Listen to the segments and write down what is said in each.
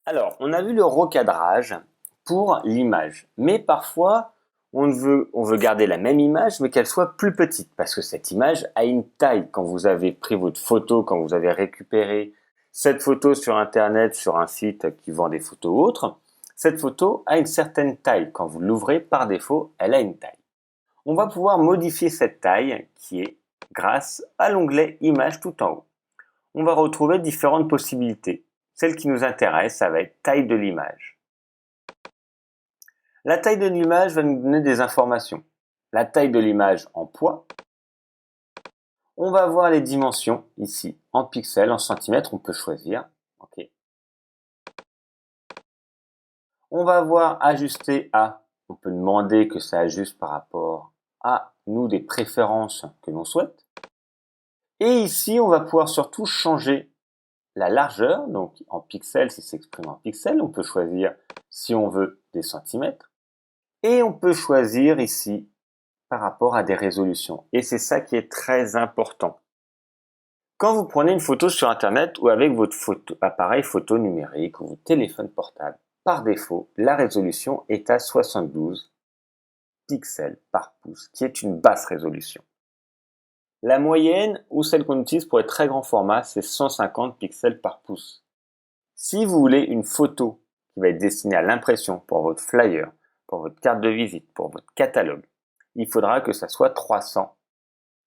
Alors, on a vu le recadrage pour l'image, mais parfois on veut garder la même image, mais qu'elle soit plus petite, parce que cette image a une taille. Quand vous avez pris votre photo, quand vous avez récupéré cette photo sur Internet, sur un site qui vend des photos autres, cette photo a une certaine taille. Quand vous l'ouvrez, par défaut, elle a une taille. On va pouvoir modifier cette taille qui est grâce à l'onglet Images tout en haut. On va retrouver différentes possibilités. Celle qui nous intéresse, ça va être taille de l'image. La taille de l'image va nous donner des informations. La taille de l'image en poids. On va voir les dimensions ici, en pixels, en centimètres, on peut choisir. Okay. On va voir ajuster à. On peut demander que ça ajuste par rapport à nous des préférences que l'on souhaite. Et ici, on va pouvoir surtout changer la largeur, donc en pixels, si s'exprime en pixels, on peut choisir si on veut des centimètres. Et on peut choisir ici par rapport à des résolutions. Et c'est ça qui est très important. Quand vous prenez une photo sur Internet ou avec votre appareil photo numérique ou votre téléphone portable, par défaut, la résolution est à 72 pixels par pouce, qui est une basse résolution. La moyenne, ou celle qu'on utilise pour les très grands formats, c'est 150 pixels par pouce. Si vous voulez une photo qui va être destinée à l'impression pour votre flyer, pour votre carte de visite, pour votre catalogue, il faudra que ça soit 300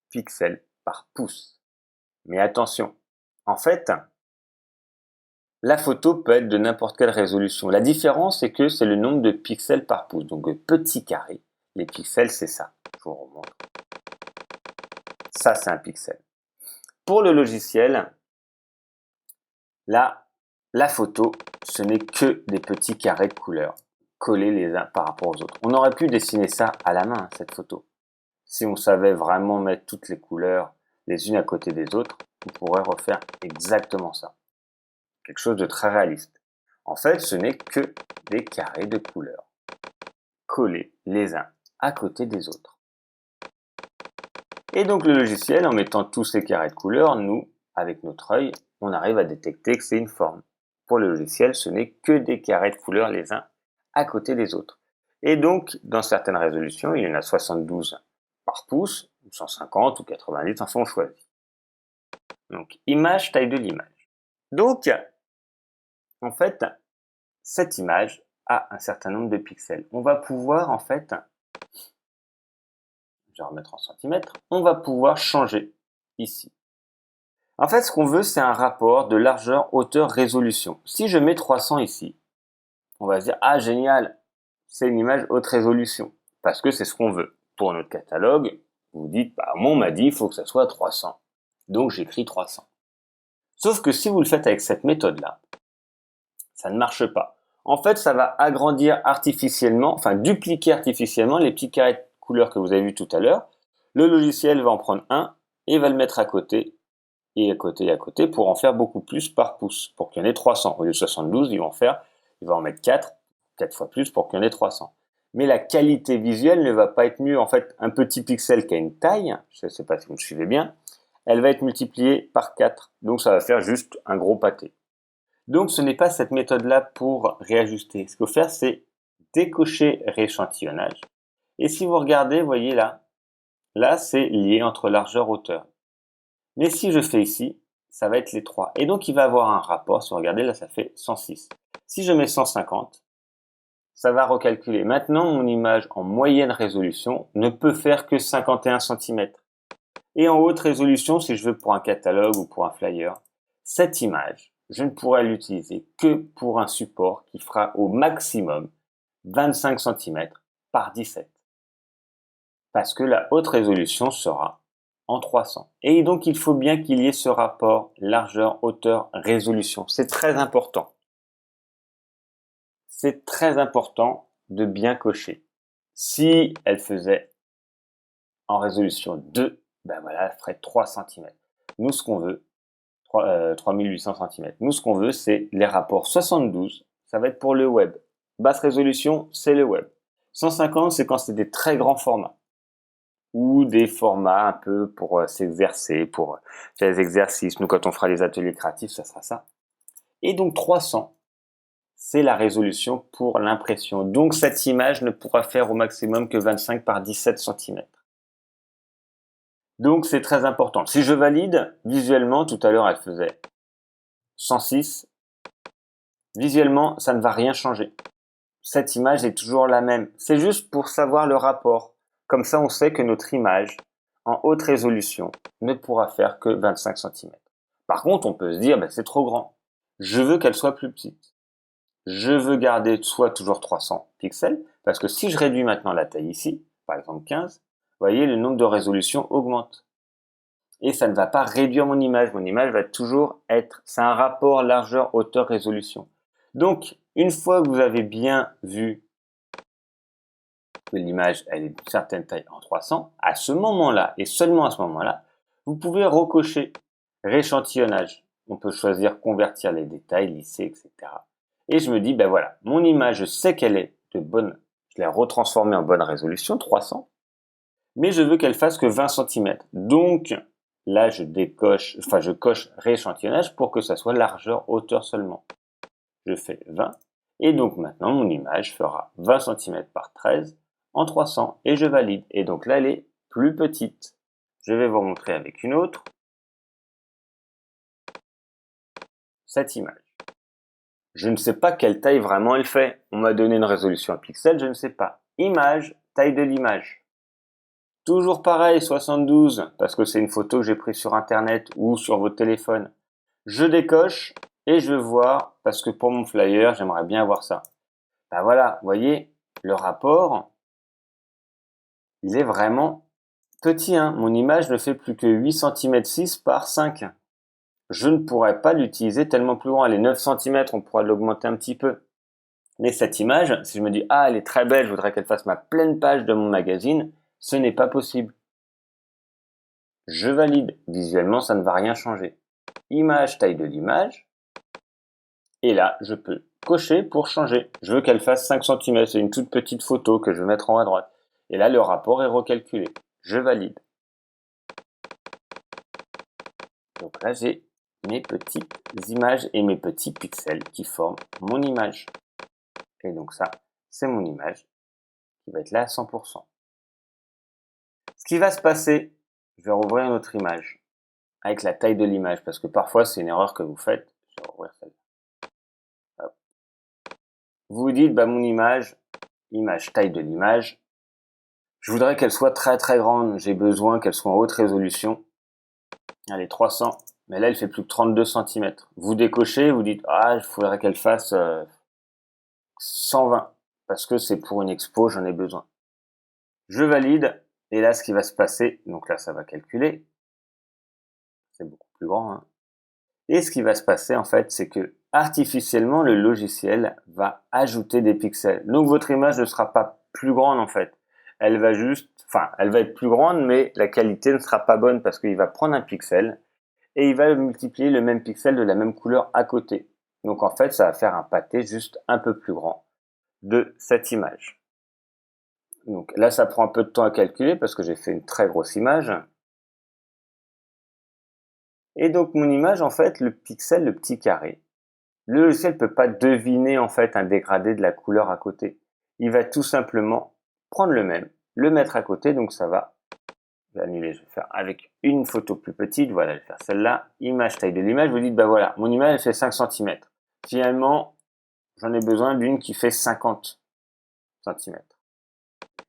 pixels par pouce. Mais attention, en fait, la photo peut être de n'importe quelle résolution. La différence, c'est que c'est le nombre de pixels par pouce. Donc, petit carré, les pixels, c'est ça. Je vous remontre. Ça, c'est un pixel. Pour le logiciel, là, la photo, ce n'est que des petits carrés de couleurs collés les uns par rapport aux autres. On aurait pu dessiner ça à la main, cette photo. Si on savait vraiment mettre toutes les couleurs les unes à côté des autres, on pourrait refaire exactement ça. Quelque chose de très réaliste. En fait, ce n'est que des carrés de couleurs collés les uns à côté des autres. Et donc le logiciel, en mettant tous ces carrés de couleurs, nous, avec notre œil, on arrive à détecter que c'est une forme. Pour le logiciel, ce n'est que des carrés de couleurs les uns à côté des autres. Et donc, dans certaines résolutions, il y en a 72 par pouce, 150 ou 90, enfin on choisit. Donc, image, taille de l'image. Donc, en fait, cette image a un certain nombre de pixels. On va pouvoir, en fait, je vais remettre en centimètres, on va pouvoir changer ici. En fait, ce qu'on veut, c'est un rapport de largeur, hauteur, résolution. Si je mets 300 ici, on va se dire, ah génial, c'est une image haute résolution, parce que c'est ce qu'on veut. Pour notre catalogue, vous dites, bah, moi on m'a dit, il faut que ça soit 300. Donc j'écris 300. Sauf que si vous le faites avec cette méthode-là, ça ne marche pas. En fait, ça va agrandir artificiellement, enfin dupliquer artificiellement les petits carrés de couleurs que vous avez vus tout à l'heure. Le logiciel va en prendre un et va le mettre à côté et à côté et à côté pour en faire beaucoup plus par pouce, pour qu'il y en ait 300. Au lieu de 72, il va en mettre 4 fois plus pour qu'il y en ait 300. Mais la qualité visuelle ne va pas être mieux. En fait, un petit pixel qui a une taille, je ne sais pas si vous me suivez bien, elle va être multipliée par 4. Donc ça va faire juste un gros pâté. Donc ce n'est pas cette méthode-là pour réajuster. Ce qu'il faut faire, c'est décocher rééchantillonnage. Et si vous regardez, vous voyez là c'est lié entre largeur-hauteur. Mais si je fais ici, ça va être les 3. Et donc il va avoir un rapport, si vous regardez là ça fait 106. Si je mets 150, ça va recalculer. Maintenant mon image en moyenne résolution ne peut faire que 51 cm. Et en haute résolution, si je veux pour un catalogue ou pour un flyer, cette image, je ne pourrai l'utiliser que pour un support qui fera au maximum 25 cm par 17. Parce que la haute résolution sera en 300. Et donc il faut bien qu'il y ait ce rapport largeur, hauteur, résolution. C'est très important. C'est très important de bien cocher. Si elle faisait en résolution 2, ben voilà, elle ferait 3 cm. Nous, ce qu'on veut, 3800 cm. Nous, ce qu'on veut, c'est les rapports 72, ça va être pour le web. Basse résolution, c'est le web. 150, c'est quand c'est des très grands formats. Ou des formats un peu pour s'exercer, pour faire des exercices. Nous, quand on fera les ateliers créatifs, ça sera ça. Et donc 300, c'est la résolution pour l'impression. Donc cette image ne pourra faire au maximum que 25 par 17 cm. Donc c'est très important. Si je valide, visuellement, tout à l'heure elle faisait 106. Visuellement, ça ne va rien changer. Cette image est toujours la même. C'est juste pour savoir le rapport. Comme ça, on sait que notre image, en haute résolution, ne pourra faire que 25 cm. Par contre, on peut se dire, c'est trop grand. Je veux qu'elle soit plus petite. Je veux garder soit toujours 300 pixels, parce que si je réduis maintenant la taille ici, par exemple 15, vous voyez, le nombre de résolutions augmente. Et ça ne va pas réduire mon image. Mon image va toujours être, c'est un rapport largeur, hauteur, résolution. Donc, une fois que vous avez bien vu que l'image elle est d'une certaine taille en 300, à ce moment-là, et seulement à ce moment-là, vous pouvez recocher rééchantillonnage. On peut choisir convertir les détails, lisser, etc. Et je me dis, voilà, mon image, je sais qu'elle est de bonne, je l'ai retransformée en bonne résolution, 300, mais je veux qu'elle fasse que 20 cm. Donc, là, je coche rééchantillonnage pour que ça soit largeur, hauteur seulement. Je fais 20. Et donc maintenant, mon image fera 20 cm par 13 en 300 et je valide. Et donc là, elle est plus petite. Je vais vous montrer avec une autre. Cette image. Je ne sais pas quelle taille vraiment elle fait. On m'a donné une résolution en pixels, je ne sais pas. Image, taille de l'image. Toujours pareil, 72, parce que c'est une photo que j'ai prise sur internet ou sur votre téléphone. Je décoche et je veux voir, parce que pour mon flyer, j'aimerais bien voir ça. Voilà, vous voyez, le rapport, il est vraiment petit. Mon image ne fait plus que 8 cm 6 par 5. Je ne pourrais pas l'utiliser tellement plus grand. Elle est 9 cm, on pourra l'augmenter un petit peu. Mais cette image, si je me dis, elle est très belle, je voudrais qu'elle fasse ma pleine page de mon magazine, ce n'est pas possible. Je valide. Visuellement, ça ne va rien changer. Image, taille de l'image. Et là, je peux cocher pour changer. Je veux qu'elle fasse 5 cm. C'est une toute petite photo que je vais mettre en haut à droite. Et là, le rapport est recalculé. Je valide. Donc là, j'ai mes petites images et mes petits pixels qui forment mon image. Et donc ça, c'est mon image qui va être là à 100%. Ce qui va se passer, je vais rouvrir une autre image avec la taille de l'image parce que parfois, c'est une erreur que vous faites. Je vais rouvrir celle-là. Hop. Vous vous dites, mon image, taille de l'image, je voudrais qu'elle soit très très grande. J'ai besoin qu'elle soit en haute résolution. Elle est 300. Mais là, elle fait plus que 32 cm. Vous décochez, vous dites, il faudrait qu'elle fasse 120. Parce que c'est pour une expo, j'en ai besoin. Je valide. Et là, ce qui va se passer, donc là, ça va calculer. C'est beaucoup plus grand. Et ce qui va se passer, en fait, c'est que artificiellement, le logiciel va ajouter des pixels. Donc, votre image ne sera pas plus grande, en fait. Elle va être plus grande, mais la qualité ne sera pas bonne parce qu'il va prendre un pixel et il va multiplier le même pixel de la même couleur à côté. Donc, en fait, ça va faire un pâté juste un peu plus grand de cette image. Donc là, ça prend un peu de temps à calculer parce que j'ai fait une très grosse image. Et donc, mon image, en fait, le pixel, le petit carré, le logiciel ne peut pas deviner, en fait, un dégradé de la couleur à côté. Il va tout simplement prendre le même, le mettre à côté, donc ça va, je vais annuler, je vais faire avec une photo plus petite, voilà, je vais faire celle-là, image, taille de l'image, vous dites, voilà, mon image, elle fait 5 cm. Finalement, j'en ai besoin d'une qui fait 50 cm.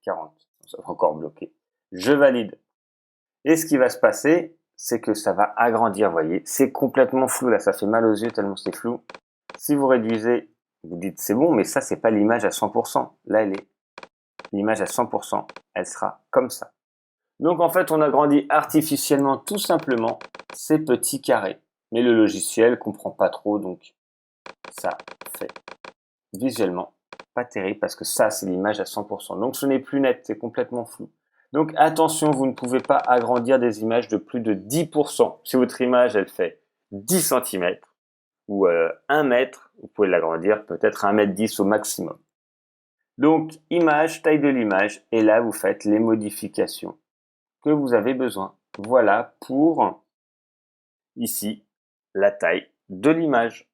40, ça va encore bloquer. Je valide. Et ce qui va se passer, c'est que ça va agrandir, vous voyez. C'est complètement flou, là, ça fait mal aux yeux tellement c'est flou. Si vous réduisez, vous dites c'est bon, mais ça, c'est pas l'image à 100%. Là, elle est l'image à 100%. Elle sera comme ça. Donc, en fait, on agrandit artificiellement, tout simplement, ces petits carrés. Mais le logiciel comprend pas trop, donc ça fait visuellement pas terrible parce que ça, c'est l'image à 100%. Donc, ce n'est plus net, c'est complètement flou. Donc, attention, vous ne pouvez pas agrandir des images de plus de 10%. Si votre image, elle fait 10 cm ou 1 mètre, vous pouvez l'agrandir peut-être 1,10 m au maximum. Donc, image, taille de l'image, et là, vous faites les modifications que vous avez besoin. Voilà pour, ici, la taille de l'image.